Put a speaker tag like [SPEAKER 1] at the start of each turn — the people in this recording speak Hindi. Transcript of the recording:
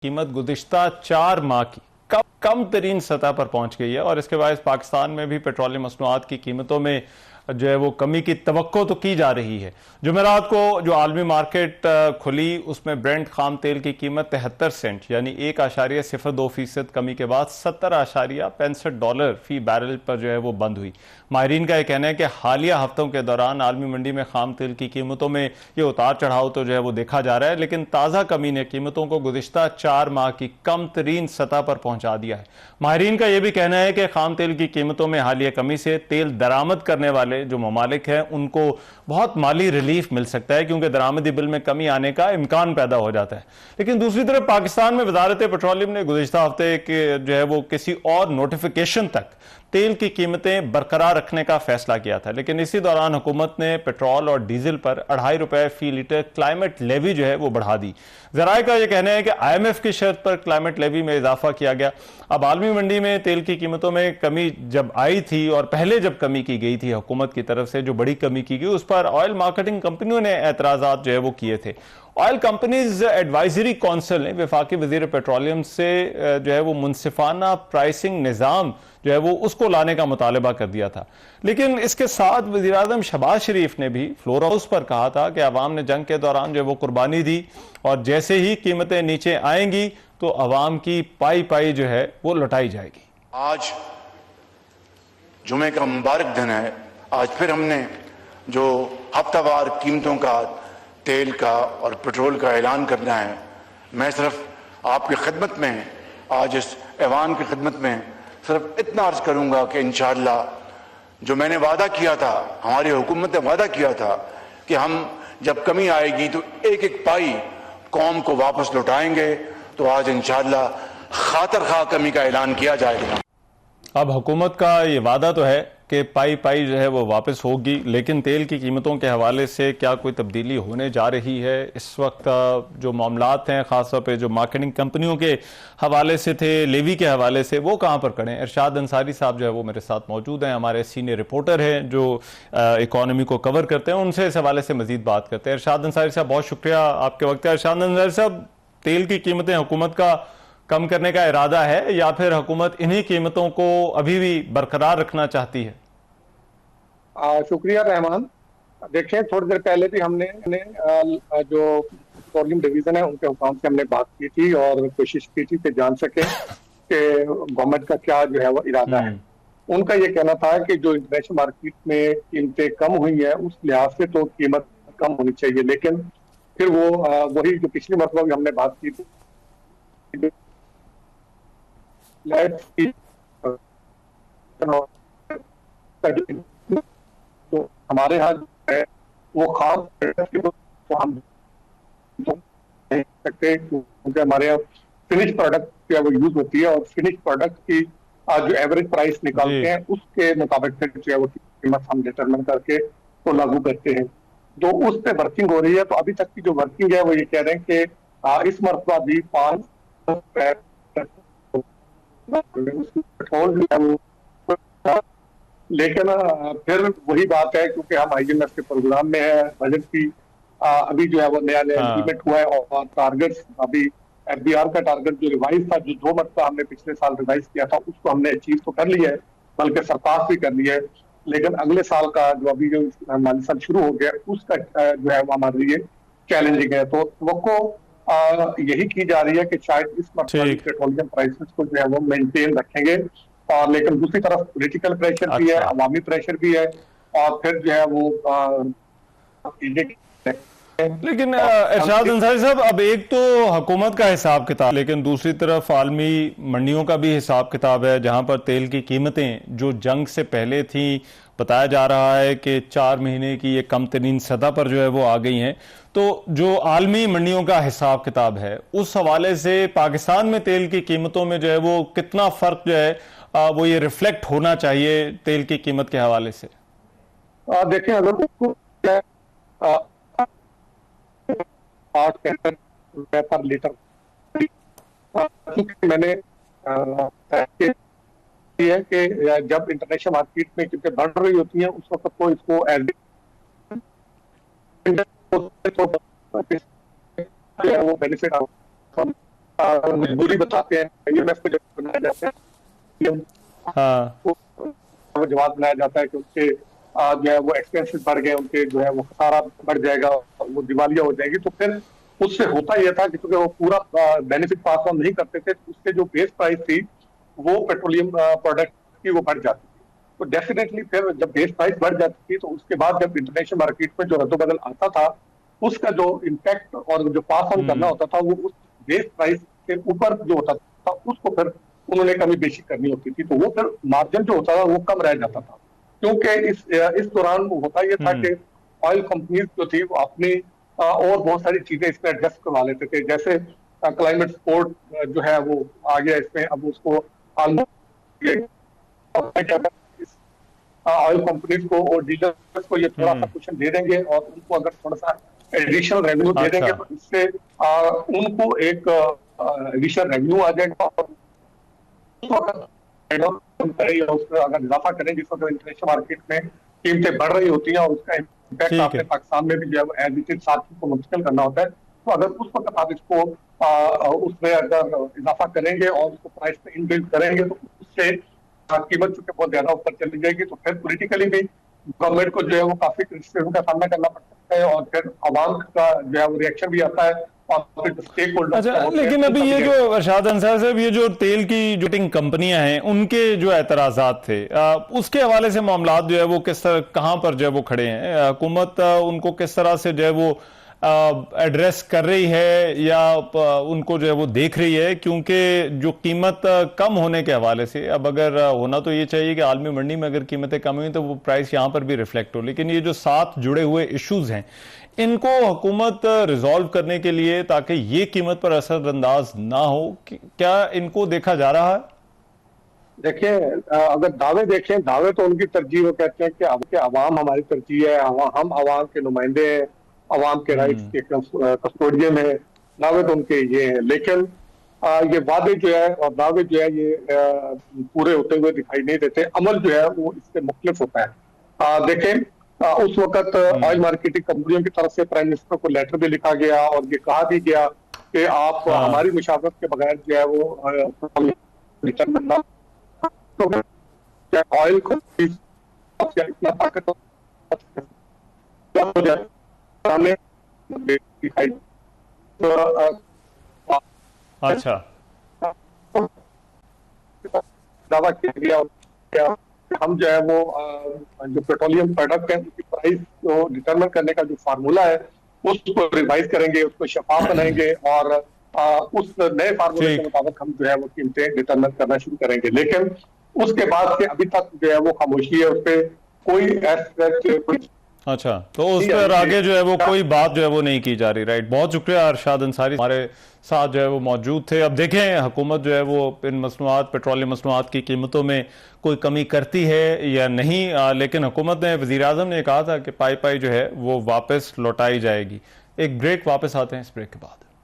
[SPEAKER 1] कीमत गुज़िश्ता 4 माह की कम तरीन सतह पर पहुंच गई है और इसके बाद पाकिस्तान में भी पेट्रोलियम मसनूआत की कीमतों में जो है वो कमी की तवक्को तो की जा रही है। जुमेरात को जो आलमी मार्केट खुली उसमें ब्रेंट खाम तेल की कीमत 73 सेंट यानी 1.02% कमी के बाद $70.65 फी बैरल पर जो है वो बंद हुई। माहिरीन का यह कहना है कि हालिया हफ्तों के दौरान आलमी मंडी में खाम तेल की कीमतों में ये उतार चढ़ाव तो जो है वो देखा जा रहा है, लेकिन ताज़ा कमी ने कीमतों को गुज़िश्ता 4 माह की कम तरीन सतह पर पहुंचा दिया है। माहिरीन का यह भी कहना है कि खाम तेल की कीमतों में हालिया कमी से तेल दरामद करने वाले जो ममालिक हैं उनको बहुत माली रिलीफ मिल सकता है, क्योंकि दरामदी बिल में कमी आने का इम्कान पैदा हो जाता है। लेकिन दूसरी तरफ पाकिस्तान में वजारत पेट्रोलियम ने गुज़िश्ता हफ्ते के जो है वो किसी और नोटिफिकेशन तक तेल की कीमतें बरकरार रखने का फैसला किया था, लेकिन इसी दौरान हुकूमत ने पेट्रोल और डीजल पर ₹2.5 फी लीटर क्लाइमेट लेवी जो है वो बढ़ा दी। जराये का यह कहना है कि IMF की शर्त पर क्लाइमेट लेवी में इजाफा किया गया। अब आलमी मंडी में तेल की कीमतों में कमी जब आई थी और पहले जब कमी की गई थी हुकूमत की तरफ से, जो बड़ी कमी की गई, उस पर ऑयल मार्केटिंग कंपनियों ने एतराजात जो है वो किए थे। ऑयल कंपनीज एडवाइजरी काउंसिल ने वफाकी वजीर पेट्रोलियम से जो है वो मुनसिफाना प्राइसिंग निज़ाम जो है वो उसको लाने का मुतालबा कर दिया था। लेकिन इसके साथ वज़ीर आज़म शहबाज शरीफ ने भी फ्लोर हाउस पर कहा था कि अवाम ने जंग के दौरान जो है वो कुर्बानी दी और जैसे ही कीमतें नीचे आएंगी तो अवाम की पाई पाई जो है वो लौटाई जाएगी।
[SPEAKER 2] आज जुमे का मुबारक दिन है। आज फिर हमने जो हफ्तावार कीमतों का तेल का और पेट्रोल का ऐलान करना है। मैं सिर्फ आपकी खिदमत में, आज इस ऐवान की खिदमत में सिर्फ इतना अर्ज करूंगा कि इंशाअल्लाह जो मैंने वादा किया था, हमारी हुकूमत ने वादा किया था कि हम जब कमी आएगी तो एक एक पाई कौम को वापस लौटाएंगे, तो आज इंशाअल्लाह खातर खा कमी का ऐलान किया जाएगा।
[SPEAKER 1] अब हुकूमत का ये वादा तो है कि पाई पाई जो है वो वापस होगी, लेकिन तेल की कीमतों के हवाले से क्या कोई तब्दीली होने जा रही है? इस वक्त जो मामलात हैं ख़ासतौर पे जो मार्केटिंग कंपनियों के हवाले से थे, लेवी के हवाले से, वो कहाँ पर खड़े हैं? इरशाद अंसारी साहब जो है वो मेरे साथ मौजूद हैं, हमारे सीनियर रिपोर्टर हैं जो इकॉनमी को कवर करते हैं, उनसे इस हवाले से मजीद बात करते हैं। इरशाद अंसारी साहब, बहुत शुक्रिया आपके वक्त का। इरशाद अंसारी साहब, तेल की कीमतें हुकूमत का कम करने का इरादा है या फिर हुकूमत इन्हीं कीमतों को अभी भी बरकरार रखना चाहती है?
[SPEAKER 3] शुक्रिया रहमान। देखें, थोड़ी देर पहले भी हमने जो पेट्रोलियम डिवीजन है उनके हुकाम से हमने बात की थी और कोशिश की थी कि जान सके कि गवर्नमेंट का क्या जो है वो इरादा है। उनका ये कहना था कि जो इंटरनेशनल मार्केट में कीमतें कम हुई है उस लिहाज से तो कीमत कम होनी चाहिए, लेकिन फिर वो वही जो पिछली मरतबा भी हमने बात की थी, तो हमारे यहाँ है वो खास तो हम नहीं सकते, क्योंकि हमारे यहाँ फिनिश प्रोडक्ट जो वो यूज होती है और फिनिश प्रोडक्ट की जो एवरेज प्राइस निकालते हैं उसके मुताबिक जो है वो कीमत हम डिटरमिन करके तो लागू करते हैं। तो उस पर वर्किंग हो रही है। तो अभी तक की जो वर्किंग है वो ये कह रहे हैं कि इस मरतबा भी 5 पेट्रोल जो है वो, लेकिन फिर वही बात है क्योंकि हम IMF के प्रोग्राम में है, बजट की अभी जो है वो नया इम्प्लीमेंट हुआ है और टारगेट्स अभी FBR का टारगेट जो रिवाइज था, जो 2 मरतबा हमने पिछले साल रिवाइज किया था, उसको हमने अचीव तो कर लिया है, बल्कि सरपास भी कर लिया है। लेकिन अगले साल का जो अभी जो माली साल शुरू हो गया उसका जो है वो हमारे लिए चैलेंजिंग है। तो वो यही की जा रही है कि शायद इस मरतबा पेट्रोलियम प्राइसेस को जो है वो मेंटेन रखेंगे। और लेकिन दूसरी तरफ पॉलिटिकल प्रेशर भी है, अवामी प्रेशर भी है, और फिर जो है वो
[SPEAKER 1] लेकिन इरशाद अंसारी साहब, अब एक तो हुकूमत का हिसाब किताब, लेकिन दूसरी तरफ आलमी मंडियों का भी हिसाब किताब है, जहां पर तेल की कीमतें जो जंग से पहले थी, बताया जा रहा है कि 4 महीने की ये कम तरीन सतह पर जो है वो आ गई हैं। तो जो आलमी मंडियों का हिसाब किताब है उस हवाले से पाकिस्तान में तेल की कीमतों में जो है वो कितना फर्क जो है वो ये रिफ्लेक्ट होना चाहिए तेल की कीमत के हवाले से?
[SPEAKER 3] देखें, अगर 8 पर लीटर मैंने है कि जब इंटरनेशनल मार्केट में क्योंकि बढ़ रही होती है उस वक्त को इसको वो बेनिफिट मजबूरी बताते हैं, IMF को जब बनाया जाता है
[SPEAKER 1] हाँ
[SPEAKER 3] वो जवाब बनाया जाता है कि उनके जो है वो एक्सपेंसेस बढ़ गए, उनके जो है वो खसारा बढ़ जाएगा, वो दिवालिया हो जाएगी। तो फिर उससे होता यह था कि क्योंकि वो पूरा बेनिफिट पास ऑन नहीं करते थे, तो उससे जो बेस प्राइस थी वो पेट्रोलियम प्रोडक्ट की वो बढ़ जाती थी। तो डेफिनेटली फिर जब बेस प्राइस बढ़ जाती थी तो उसके बाद जब इंटरनेशनल मार्केट में जो रद्दोबदल आता था, उसका जो इम्पैक्ट और जो पास ऑन करना होता था वो उस बेस प्राइस के ऊपर जो होता था उसको फिर उन्होंने कमी बेशी करनी होती थी। तो वो फिर मार्जिन जो होता था वो कम रह जाता था, क्योंकि इस दौरान होता यह था कि ऑयल कंपनीज जो थी वो अपनी और बहुत सारी चीजें इसमें एडजस्ट करवा लेते थे। जैसे क्लाइमेट सपोर्ट जो है वो आ गया इसमें, अब उसको ऑयल कंपनीज को और डीलर्स को ये थोड़ा सा कुशन दे देंगे और उनको अगर थोड़ा सा एडिशनल रेवेन्यू दे देंगे तो इससे उनको एक एडिशनल रेवेन्यू आ जाएगा। उसमें अगर इजाफा करें जिस वक्त इंटरनेशनल मार्केट में कीमतें बढ़ रही होती हैं और उसका इम्पैक्ट आपने पाकिस्तान में भी जो है एज इट इज साथ को मुंतकिल करना होता है, तो अगर उस वक्त आप इसको उसमें अगर इजाफा करेंगे और उसको प्राइस पे इनबिल्ड करेंगे तो उससे कीमत चूंकि बहुत ज्यादा ऊपर चली जाएगी, तो फिर पोलिटिकली भी गवर्नमेंट को जो है वो काफी क्रिटिसिज्म का सामना करना पड़ता है और फिर आवाम का जो है वो रिएक्शन भी आता है।
[SPEAKER 1] अच्छा, लेकिन अभी ये जो अरशाद अंसारी साहब, ये जो तेल की जो कंपनियां हैं उनके जो एतराजात थे उसके हवाले से मामला जो है वो किस तरह, कहां पर जो है वो खड़े हैं? हुकूमत उनको किस तरह से जो है वो एड्रेस कर रही है या उनको जो है वो देख रही है? क्योंकि जो कीमत कम होने के हवाले से, अब अगर होना तो ये चाहिए कि आलमी मंडी में अगर कीमतें कम हुई तो वो प्राइस यहां पर भी रिफ्लेक्ट हो, लेकिन ये जो साथ जुड़े हुए इश्यूज हैं इनको हुकूमत रिजॉल्व करने के लिए, ताकि ये कीमत पर असरअंदाज ना हो, क्या इनको देखा जा रहा है?
[SPEAKER 3] देखिए, अगर दावे देखें, दावे तो उनकी तरजीह, वो कहते हैं कि अवाम हमारी तरजीह है, हम अवाम के नुमाइंदे हैं, अवाम के राइट्स के कस्टोडियन है, दावे तो उनके ये हैं। लेकिन ये वादे जो है और दावे जो है ये पूरे होते हुए दिखाई नहीं देते, अमल जो है वो इससे मुख्तलिफ होता है। देखें, उस वक्त ऑयल मार्केटिंग कंपनियों की तरफ से प्राइम मिनिस्टर को लेटर भी लिखा गया और ये कहा भी गया कि आप हमारी मुशावरत के बगैर जो है वो रिटर्न करना, ऑयल को इतना ताकत सामने दिखाई।
[SPEAKER 1] अच्छा,
[SPEAKER 3] दावा किया गया हम जो है वो जो पेट्रोलियम प्रोडक्ट है उसकी प्राइस को डिटरमिन करने का जो फार्मूला है उसको रिवाइज करेंगे, उसको शफाफ बनाएंगे और उस नए फार्मूले के मुताबिक हम जो है वो कीमतें डिटरमिन करना शुरू करेंगे। लेकिन उसके बाद से अभी तक जो है वो खामोशी है, उस पर कोई
[SPEAKER 1] अच्छा, तो उस पर आगे जो है वो कोई बात जो है वो नहीं की जा रही। राइट, बहुत शुक्रिया अरशाद अंसारी हमारे साथ जो है वो मौजूद थे। अब देखें हुकूमत जो है वो इन मसनूआत, पेट्रोलियम मसनूआत की कीमतों में कोई कमी करती है या नहीं, लेकिन हुकूमत ने, वज़ीर आज़म ने कहा था कि पाई पाई जो है वो वापस लौटाई जाएगी। एक ब्रेक, वापस आते हैं इस ब्रेक के बाद।